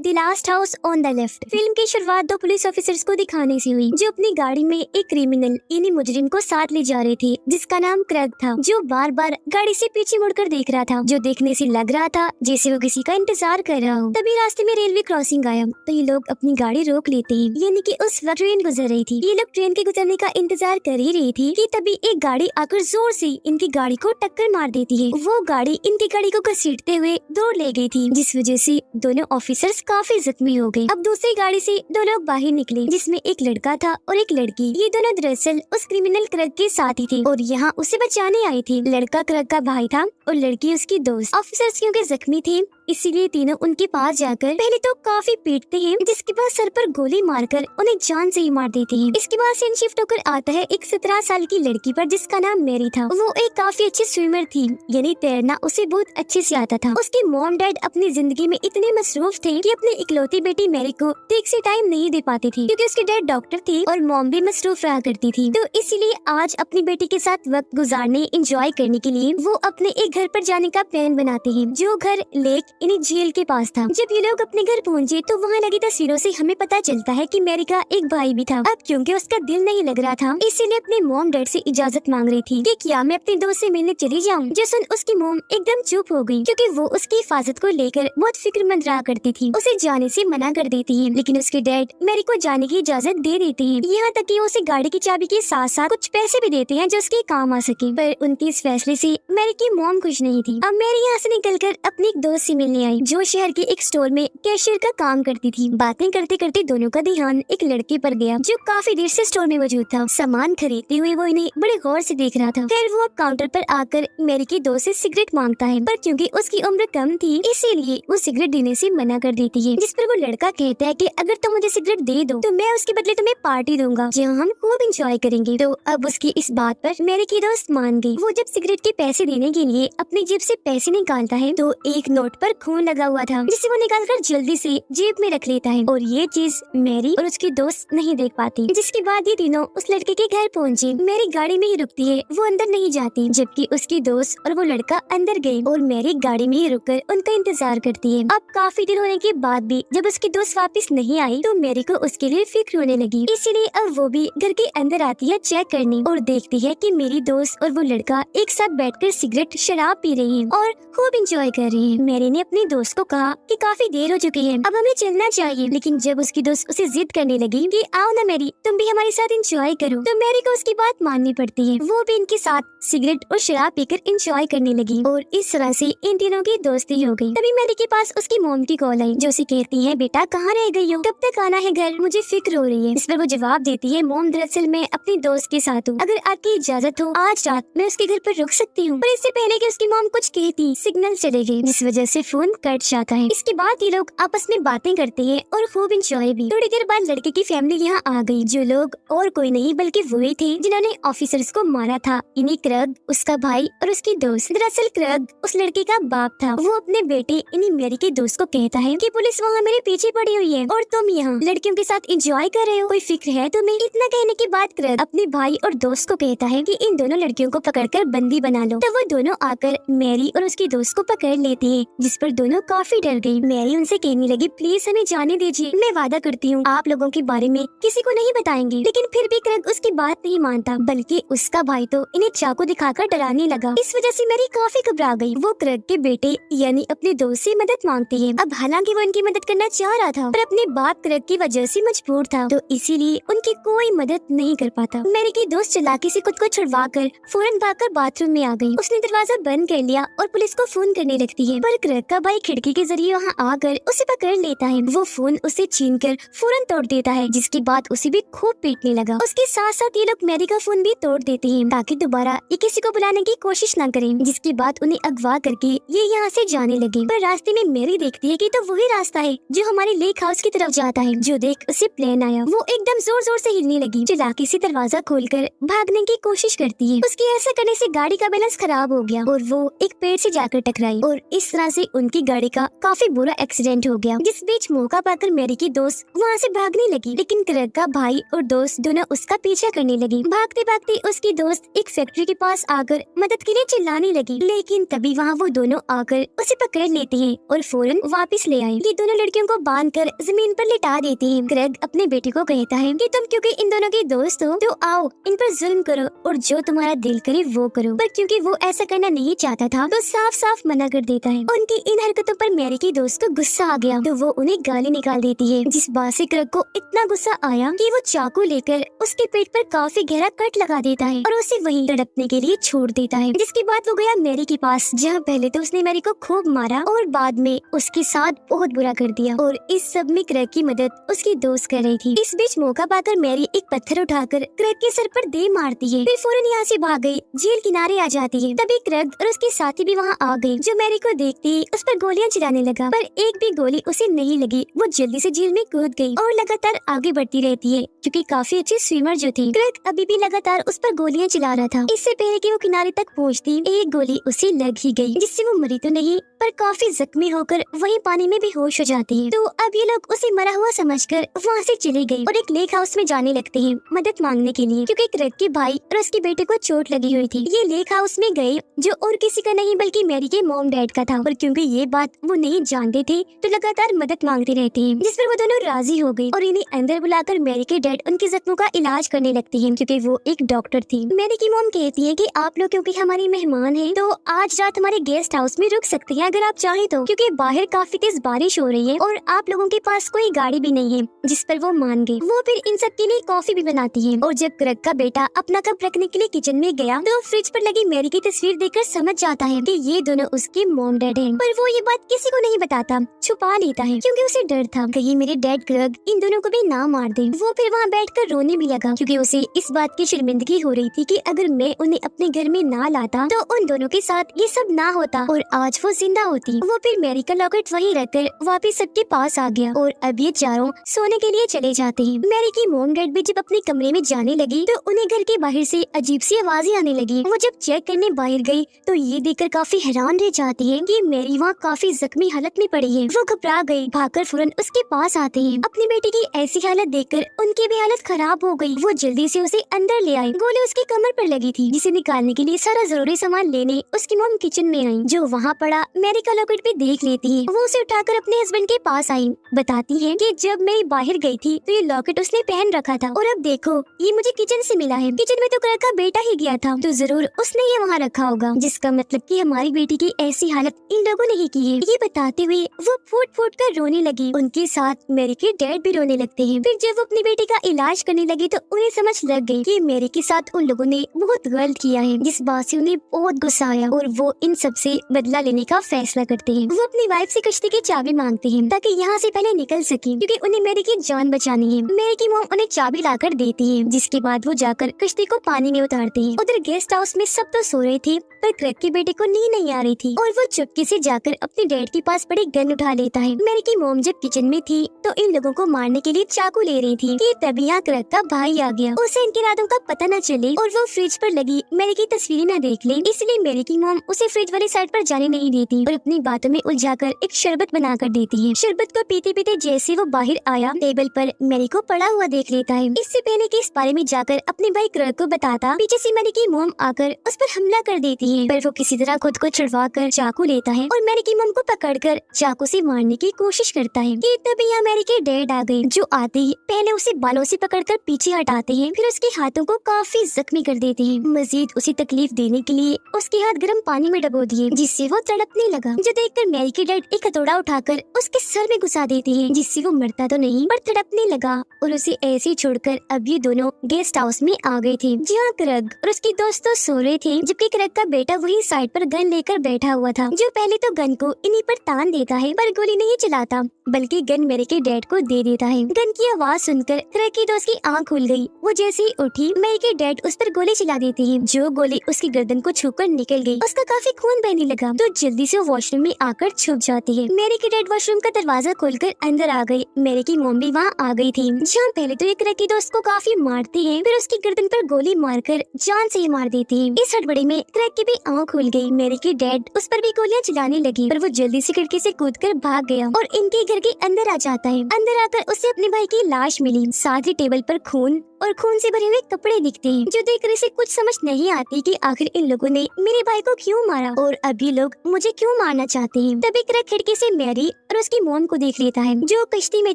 The last house on the left. Film की शुरुआत दो पुलिस ऑफिसर्स को दिखाने से हुई जो अपनी गाड़ी में एक क्रिमिनल यानी मुजरिम को साथ ले जा रहे थे जिसका नाम क्रैग था, जो बार बार गाड़ी से पीछे मुड़कर देख रहा था, जो देखने से लग रहा था जैसे वो किसी का इंतजार कर रहा हो। तभी रास्ते में रेलवे क्रॉसिंग आया तो ये लोग अपनी गाड़ी रोक लेते हैं, यानी कि उस वक्त ट्रेन गुजर रही थी। ये लोग ट्रेन के गुजरने का इंतजार कर ही रही थी कि तभी एक गाड़ी आकर जोर से इनकी गाड़ी को टक्कर मार देती है। वो गाड़ी इनकी गाड़ी को घसीटते हुए दूर ले गई थी, जिस वजह से दोनों ऑफिसर्स काफी जख्मी हो गए। अब दूसरी गाड़ी से दो लोग बाहर निकले जिसमें एक लड़का था और एक लड़की। ये दोनों दरअसल उस क्रिमिनल क्रैग के साथ ही थे और यहाँ उसे बचाने आई थी। लड़का क्रैग का भाई था और लड़की उसकी दोस्त। ऑफिसर्स क्योंकि जख्मी थे इसीलिए तीनों उनके पास जाकर पहले तो काफी पीटते हैं, जिसके बाद सर पर गोली मारकर उन्हें जान से ही मार देते हैं। इसके बाद सीन शिफ्ट होकर आता है एक 17 साल की लड़की पर जिसका नाम मैरी था। वो एक काफी अच्छी स्विमर थी, यानी तैरना उसे बहुत अच्छे से आता था। उसके मॉम डैड अपनी जिंदगी में इतने मसरूफ थे कि अपनी इकलौती बेटी मैरी को ठीक से टाइम नहीं दे पाते थे, क्योंकि उसके डैड डॉक्टर थे और मॉम भी मसरूफ रहा करती थी। तो इसीलिए आज अपनी बेटी के साथ वक्त गुजारने एंजॉय करने के लिए वो अपने एक घर पर जाने का प्लान बनाते हैं, जो घर लेक यानी झील के पास था। जब ये लोग अपने घर पहुंचे तो वहाँ लगी तस्वीरों से हमें पता चलता है कि मैरी का एक भाई भी था। अब क्योंकि उसका दिल नहीं लग रहा था इसीलिए अपने मॉम डैड से इजाजत मांग रही थी कि क्या मैं अपने दोस्त से मिलने चली जाऊं। जो सुन उसकी मॉम एकदम चुप हो गई, क्योंकि वो उसकी हिफाजत को लेकर बहुत फिक्रमंद रहा करती थी। उसे जाने से मना कर देती है, लेकिन उसके डैड मैरी को जाने की इजाजत दे देते हैं। यहाँ तक कि उसे गाड़ी की चाबी के साथ साथ कुछ पैसे भी देते हैं जो उसके काम आ सके। पर उनके इस फैसले से मैरी की मॉम खुश नहीं थी। अब मैरी यहाँ से निकलकर अपनी एक दोस्त से मिलने आई जो शहर के एक स्टोर में कैशियर का काम करती थी। बातें करते करते दोनों का ध्यान एक लड़के पर गया जो काफी देर से स्टोर में मौजूद था। सामान खरीदते हुए वो इन्हें बड़े गौर से देख रहा था। फिर वो अब काउंटर पर आकर मैरी की दोस्त से सिगरेट मांगता है, पर क्योंकि उसकी उम्र कम थी इसीलिए वो सिगरेट देने से मना कर देती है। जिस पर वो लड़का कहता है कि अगर तुम मुझे सिगरेट दे दो तो मैं उसके बदले तुम्हें पार्टी दूंगा जहाँ हम खूब इंजॉय करेंगे। तो अब उसकी इस बात पर मैरी की दोस्त मान गई। वो जब सिगरेट के पैसे देने के लिए अपनी जेब से पैसे निकालता है तो एक नोट पर खून लगा हुआ था, जिसे वो निकालकर जल्दी से जेब में रख लेता है और ये चीज मैरी और उसकी दोस्त नहीं देख पाती। जिसके बाद ये तीनों उस लड़के के घर पहुंचे। मैरी गाड़ी में ही रुकती है, वो अंदर नहीं जाती, जबकि उसकी दोस्त और वो लड़का अंदर गए और मैरी गाड़ी में ही रुककर उनका इंतजार करती है। अब काफी देर होने के बाद भी जब उसकी दोस्त वापस नहीं आई तो मैरी को उसके लिए फिक्र होने लगी। इसीलिए अब वो भी घर के अंदर आती है चेक करने और देखती है कि मेरी दोस्त और वो लड़का एक साथ बैठकर सिगरेट शराब पी रही है और खूब इंजॉय कर रही है। मैरी ने अपनी दोस्त को कहा कि काफी देर हो चुकी है, अब हमें चलना चाहिए, लेकिन जब उसकी दोस्त उसे जिद करने लगी कि आओ ना मैरी तुम भी हमारे साथ इंजॉय करो, तो मैरी को उसकी बात माननी पड़ती है। वो भी इनके साथ सिगरेट और शराब पीकर इंजॉय करने लगी और इस तरह से इन तीनों की दोस्ती हो गई। तभी मैरी के पास उसकी मॉम की कॉल आई जो उसे कहती है बेटा कहाँ रह गई हो, कब तक आना है घर, मुझे फिक्र हो रही है। इस पर वो जवाब देती है मॉम दरअसल मैं अपनी दोस्त के साथ हूँ, अगर आपकी इजाजत हो आज रात मैं उसके घर पर रुक सकती हूँ। पर इससे पहले कि उसकी मॉम कुछ कहती सिग्नल चले गए, जिस वजह से फोन कट जाता है। इसके बाद ये लोग आपस में बातें करते हैं और खूब इंजॉय भी। थोड़ी देर बाद लड़के की फैमिली यहाँ आ गई, जो लोग और कोई नहीं बल्कि वही थे जिन्होंने ऑफिसर्स को मारा था, यानी क्रैग, उसका भाई और उसकी दोस्त। दरअसल क्रैग उस लड़के का बाप था। वो अपने बेटे यानी मैरी के दोस्त को कहता है कि पुलिस वहाँ मेरे पीछे पड़ी हुई है और तुम यहाँ लड़कियों के साथ इंजॉय कर रहे हो, कोई फिक्र है तुम्हें। इतना कहने के बाद क्रैग अपने भाई और दोस्त को कहता है कि इन दोनों लड़कियों को पकड़कर बंदी बना लो। तो वो दोनों आकर मैरी और उसकी दोस्त को पकड़ लेते हैं, जिस पर दोनों काफी डर गई। मैरी उनसे कहने लगी प्लीज हमें जाने दीजिए, मैं वादा करती हूँ आप लोगों के बारे में किसी को नहीं बताएंगे। लेकिन फिर भी क्रैग उसकी बात नहीं मानता, बल्कि उसका भाई तो इन्हें चाकू दिखाकर डराने लगा। इस वजह से मैरी काफी घबरा गई। वो क्रैग के बेटे यानी अपने दोस्त से मदद मांगती है। अब हालांकि वो इनकी मदद करना चाह रहा था पर अपने बाप क्रैग की वजह से मजबूर था, तो इसीलिए उनकी कोई मदद नहीं कर पाता। मैरी की दोस्त चालाकी से खुद को छुड़वा कर फौरन भागकर बाथरूम में आ गई। उसने दरवाजा बंद कर लिया और पुलिस को फोन करने लगती है, पर क्रैग का भाई खिड़की के जरिए वहाँ आकर उसे पकड़ लेता है। वो फोन उसे छीनकर फौरन तोड़ देता है, जिसके बाद उसे भी खूब पीटने लगा। उसके साथ साथ ये लोग मैरी का फोन भी तोड़ देते हैं ताकि दोबारा ये किसी को बुलाने की कोशिश न करें। जिसके बाद उन्हें अगवा करके ये यहाँ से जाने लगे। पर रास्ते में मैरी देखती है कि तो वही रास्ता है जो हमारे लेक हाउस की तरफ जाता है, जो देख उसे प्लेन आया। वो एकदम जोर जोर से हिलने लगी। चालाकी से दरवाजा खोलकर भागने की कोशिश करती है। उसके ऐसा करने से गाड़ी का बैलेंस खराब हो गया और वो एक पेड़ से जाकर टकराई और इस तरह से उनकी गाड़ी का काफी बुरा एक्सीडेंट हो गया। जिस बीच मौका पाकर मैरी की दोस्त वहाँ से भागने लगी, लेकिन क्रेग का भाई और दोस्त दोनों उसका पीछा करने लगी। भागते भागते उसकी दोस्त एक फैक्ट्री के पास आकर मदद के लिए चिल्लाने लगी, लेकिन तभी वहाँ वो दोनों आकर उसे पकड़ लेते हैं और फौरन वापस ले आए। ये दोनों लड़कियों को बांधकर जमीन पर लिटा देते हैं। क्रेग अपने बेटे को कहता है कि तुम क्योंकि इन दोनों के दोस्त हो तो आओ इन पर जुल्म करो और जो तुम्हारा दिल करे वो करो। पर क्योंकि वो ऐसा करना नहीं चाहता था तो साफ साफ मना कर देता है। उनकी इन हरकतों पर मैरी की दोस्त को गुस्सा आ गया तो वो उन्हें गाली निकाल देती है, जिस बात से क्रेग को इतना गुस्सा आया कि वो चाकू लेकर उसके पेट पर काफी गहरा कट लगा देता है और उसे वहीं तड़पने के लिए छोड़ देता है। जिसके बाद वो गया मैरी के पास, जहाँ पहले तो उसने मैरी को खूब मारा और बाद में उसके साथ बहुत बुरा कर दिया और इस सब में क्रेग की मदद उसकी दोस्त कर रही थी। इस बीच मौका पाकर मैरी एक पत्थर उठाकर क्रेग के सर पर दे मारती है, फिर फौरन यहाँ से भाग गई, जेल किनारे आ जाती है। तभी क्रेग और उसके साथी भी वहाँ आ गए, जो मैरी को देखते ही उस पर गोलियां चलाने लगा, पर एक भी गोली उसे नहीं लगी। वो जल्दी से जेल में कूद गई और लगातार आगे बढ़ती रहती है, क्योंकि काफी अच्छी स्विमर जो थी। क्रेग अभी भी लगातार उस पर गोलियां चला रहा था। इससे पहले कि वो किनारे तक पहुंचती, एक गोली उसे लग ही गई, जिससे वो मरी तो नहीं पर काफी जख्मी होकर वहीं पानी में बेहोश हो जाती है। तो अब ये लोग उसे मरा हुआ समझकर वहाँ से चले गए और एक लेक हाउस में जाने लगते हैं मदद मांगने के लिए, क्योंकि क्रेग के भाई और उसके बेटे को चोट लगी हुई थी। ये लेक हाउस में गए जो और किसी का नहीं बल्कि मैरी के मॉम डैड का था, और क्योंकि ये बात वो नहीं जानते थे तो लगातार मदद मांगते रहते हैं, जिस पर वो दोनों राजी हो गए और इन्हें अंदर बुलाकर मैरी के डैड उनके जख्मों का इलाज करने लगते हैं, क्योंकि वो एक डॉक्टर थी। मैरी की मॉम कहती है कि आप लोग क्योंकि हमारी मेहमान हैं तो आज रात हमारे गेस्ट हाउस में रुक सकते हैं अगर आप चाहें तो, क्योंकि बाहर काफी तेज बारिश हो रही है और आप लोगों के पास कोई गाड़ी भी नहीं है। जिस पर वो मान गए। वो फिर इन सब के लिए कॉफी भी बनाती है और जब क्रेग का बेटा अपना कप रखने के लिए किचन में गया तो फ्रिज पर लगी मैरी की तस्वीर देखकर समझ जाता है कि ये दोनों उसके मॉम डैड हैं, पर वो ये बात किसी को नहीं बताता, छुपा लेता है, क्योंकि उसे डर था कहीं मेरे डैड क्रेग इन दोनों को भी ना मार दे। वो फिर वहाँ बैठकर रोने भी लगा, क्योंकि उसे इस बात की शर्मिंदगी हो रही थी कि अगर मैं उन्हें अपने घर में ना लाता तो उन दोनों के साथ ये सब ना होता और आज वो जिंदा होती। वो फिर मैरी का लॉकेट वहीं रखकर वापिस सबके पास आ गया और अब ये चारों सोने के लिए चले जाते हैं। मैरी की मॉम डैड भी जब अपने कमरे में जाने लगी तो उन्हें घर के बाहर से अजीब सी आवाजें आने लगी। वो जब चेक करने बाहर गई तो ये देखकर काफी हैरान रह जाती है कि मैरी वहाँ काफी जख्मी हालत में पड़ी है। वो घबरा गई, भागकर फौरन उसके पास आते हैं। अपनी बेटी की ऐसी हालत देखकर उनकी भी हालत खराब हो गई। वो जल्दी से उसे अंदर ले आई। गोली उसकी कमर पर लगी थी, जिसे निकालने के लिए सारा जरूरी सामान लेने उसकी मॉम किचन में आई, जो वहाँ पड़ा मैरी का लॉकेट भी देख लेती है। वो उसे उठाकर अपने हस्बैंड के पास आई, बताती है कि जब मैं बाहर गई थी तो ये लॉकेट उसने पहन रखा था और अब देखो ये मुझे किचन से मिला है। किचन में तो क्रेग का बेटा ही गया था तो जरूर उसने ये वहाँ रखा होगा, जिसका मतलब कि हमारी बेटी की ऐसी हालत इन लोगों ने ही की है। ये बताते हुए वो फूट फूट कर रोने लगी। उनके साथ मैरी के डैड भी रोने लगते हैं। फिर जब वो अपनी बेटी का इलाज करने लगी तो उन्हें समझ लग गई कि मैरी के साथ उन लोगों ने बहुत गलत किया है, जिस बात से उन्हें बहुत गुस्सा आया और वो इन सब से बदला लेने का फैसला करते हैं। वो अपनी वाइफ से कश्ती की चाबी मांगते हैं ताकि यहाँ से पहले निकल सके, क्योंकि उन्हें मैरी की जान बचानी है। मैरी की मॉम उन्हें चाबी लाकर देती है, जिसके बाद वो जाकर कश्ती को पानी में उतारते हैं। उधर गेस्ट हाउस में सब तो सो रहे थे पर क्रेग के बेटे को नींद नहीं आ रही थी और वो चुपके से जाकर अपने डैड के पास पड़ी गन उठा लेता है। मैरी की मॉम जब किचन में थी तो इन लोगों को मारने के लिए चाकू ले रही थी कि तभी यहाँ क्रेग का भाई आ गया। उसे इनके इरादों का पता न चले और वो फ्रिज पर लगी मैरी की तस्वीरें न देख ले, इसलिए मैरी की मॉम उसे फ्रिज वाली साइड पर जाने नहीं देती और अपनी बातों में उलझाकर एक शरबत बनाकर देती है। शरबत को पीते पीते जैसे वो बाहर आया टेबल पर मैरी को पड़ा हुआ देख लेता है। इससे पहले कि इस बारे में जाकर अपने भाई क्रेग को बताता, पीछे से मैरी की मॉम आकर उस पर हमला कर देती है, पर वो किसी तरह खुद को छुड़वा कर चाकू लेता है और मैरी की मॉम को पकड़कर चाकू से मारने की कोशिश करता है कि तभी यहाँ मैरी के डैड आ गए, जो आते ही पहले उसे बालों से पकड़कर पीछे हटाते हैं, फिर उसके हाथों को काफी जख्मी कर देते हैं। मजीद उसे तकलीफ देने के लिए उसके हाथ गर्म पानी में डबो दिए, जिससे वो तड़पने लगा, जो देखकर मैरी के डैड एक हथौड़ा उठाकर उसके सर में घुसा देते हैं, जिससे वो मरता तो नहीं पर तड़पने लगा और उसे ऐसे छोड़कर अब ये दोनों गेस्ट हाउस में आ गए थे, जहाँ क्रेग और उसके दोस्त तो सो रहे थे, जबकि क्रेग का बेटा वही साइड पर गन लेकर बैठा हुआ था, जो पहले तो गन को इन्हीं पर तान देता है पर गोली नहीं चलाता, बल्कि गन मैरी के डैड को दे देता है। गन की आवाज सुनकर क्रेग की दोस्त की आंख खुल गई। वो जैसे ही उठी मैरी के डैड उस पर गोली चला देते हैं, जो गोली उसकी गर्दन को छूकर निकल गई। उसका काफी खून बहने लगा तो जल्दी से वॉशरूम में आकर छुप जाती है। मैरी की डैड वॉशरूम का दरवाजा खोलकर अंदर आ गई। मैरी की मॉम भी वहाँ आ गई थी, जहाँ पहले तो एक रकी दोस्त को काफी मारती है, फिर उसकी गर्दन पर गोली मारकर जान से ही मार देती है। इस हड़बड़ी में क्रैग की भी आँख खुल गई। मैरी की डैड उस पर भी गोलियां चलाने लगी, पर वो जल्दी से खिड़की से कूदकर भाग गया और इनके घर के अंदर आ जाता है। अंदर आकर उसे अपने भाई की लाश मिली, साथ ही टेबल पर खून और खून से भरे हुए कपड़े दिखते हैं, जो देखकर इसे कुछ समझ नहीं आती कि आखिर इन लोगों ने मेरे भाई को क्यों मारा और अब ये लोग मुझे क्यों मारना चाहते हैं। तभी क्रैग खिड़की से मैरी और उसकी मॉम को देख लेता है, जो कश्ती में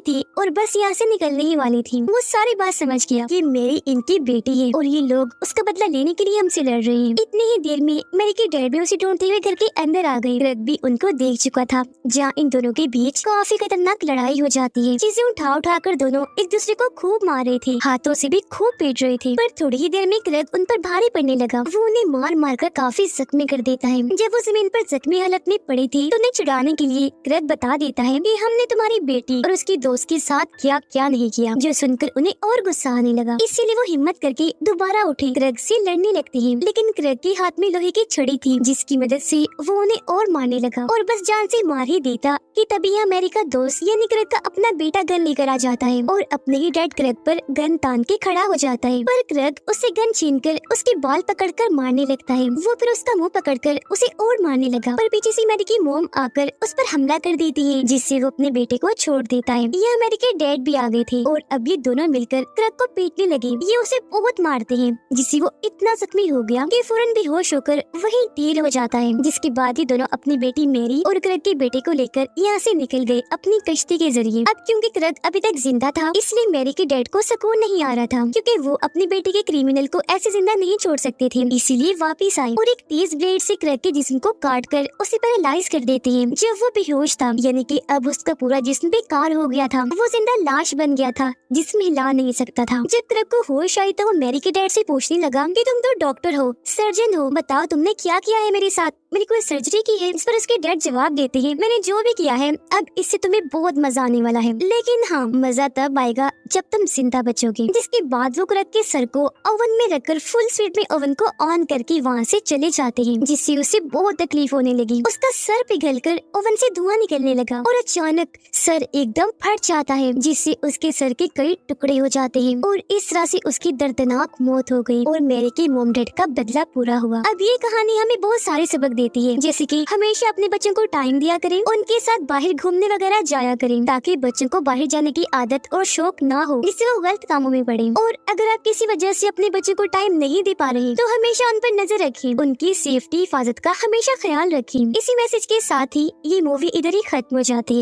थी और बस यहाँ से निकलने ही वाली थी। वो सारी बात समझ गया कि मैरी इनकी बेटी है और ये लोग उसका बदला लेने के लिए हमसे लड़ रहे हैं। इतनी ही देर में मैरी की डैड भी उसे ढूंढते हुए घर के अंदर आ गई। क्रैग भी उनको देख चुका था, जहाँ इन दोनों के बीच काफी खतरनाक लड़ाई हो जाती है। चीजें उठा कर दोनों एक दूसरे को खूब मार रहे थे, हाथों से भी खूब पीट रहे थे। पर थोड़ी ही देर में क्रैग उन पर भारी पड़ने लगा। वो उन्हें मार मार कर काफी जख्मी कर देता है। जब वो जमीन पर जख्मी हालत में पड़ी थी तो उन्हें छुड़ाने के लिए क्रैग बता देता है कि हमने तुम्हारी बेटी और उसकी दोस्त के साथ क्या क्या नहीं किया, जो सुनकर उन्हें और गुस्सा आने लगा। इसीलिए वो हिम्मत करके दोबारा उठे क्रैग से लड़ने लगती है, लेकिन क्रैग के हाथ में लोहे की छड़ी थी, जिसकी मदद से वो उन्हें और मारने लगा और बस जान से मार ही देता कि तभी यहाँ मैरी का दोस्त यानी क्रैग का अपना बेटा गन लेकर आ जाता है और अपने ही डैड क्रैग पर गन तान के खड़ा हो जाता है। पर क्रैग उससे गन छीनकर उसके बाल पकड़कर मारने लगता है। वो फिर उसका मुंह पकड़कर उसे और मारने लगा, पर पीछे से मैरी की मॉम आकर उस पर हमला कर देती है, जिससे वो अपने बेटे को छोड़ देता है। यहाँ मैरी के डैड भी आ गए थे और अब ये दोनों मिलकर क्रैग को पीटने लगे। ये उसे बहुत मारते हैं, जिससे वो इतना जख्मी हो गया कि फौरन बेहोश होकर वहीं ढील हो जाता है। जिसके बाद ये दोनों अपनी बेटी मैरी और क्रैग के बेटे को लेकर यहाँ से निकल गए अपनी कश्ती के जरिए। अब क्योंकि क्रैग अभी तक जिंदा था, इसलिए मैरी के डैड को सुकून नहीं आ रहा था, क्योंकि वो अपनी बेटी के क्रिमिनल को ऐसे जिंदा नहीं छोड़ सकते थे। इसीलिए वापस आए और एक तेज ब्लेड से क्रैग के जिस्म को काट कर उसे पैरालाइज कर देते हैं। जब वो बेहोश था, यानी कि अब उसका पूरा जिस्म बेकार हो गया था, वो जिंदा लाश बन गया था, जिसम हिला नहीं सकता था। जब क्रैग को होश आई तो वो मैरी के डैड से पूछने लगा कि तुम तो डॉक्टर हो, सर्जन हो, बताओ तुमने क्या किया है मेरे साथ, मेरी कोई सर्जरी की है? इस पर उसके डैड जवाब देते हैं, मैंने जो भी किया है अब इससे तुम्हें बहुत मजा आने वाला है, लेकिन हाँ मजा तब आएगा जब तुम जिंदा बचोगे। जिसके बाद वो क्रैग के सर को ओवन में रखकर फुल स्पीड में ओवन को ऑन करके वहाँ से चले जाते हैं, जिससे उसे बहुत तकलीफ होने लगी। उसका सर पिघलकर ओवन से धुआं निकलने लगा और अचानक सर एकदम फट जाता है, जिससे उसके सर के कई टुकड़े हो जाते हैं और इस तरह से उसकी दर्दनाक मौत हो गई और मैरी के मॉम डैड का बदला पूरा हुआ। अब ये कहानी हमें बहुत सारे सबक देती है, जैसे कि हमेशा अपने बच्चों को टाइम दिया करें, उनके साथ बाहर घूमने वगैरह जाया करें, ताकि बच्चों को बाहर जाने की आदत और शौक ना हो, जिससे वो गलत कामों में पड़े। और अगर आप किसी वजह से अपने बच्चों को टाइम नहीं दे पा रहे तो हमेशा उन पर नजर रखें, उनकी सेफ्टी हिफाजत का हमेशा ख्याल रखें। इसी मैसेज के साथ ही ये मूवी इधर ही खत्म हो जाती है।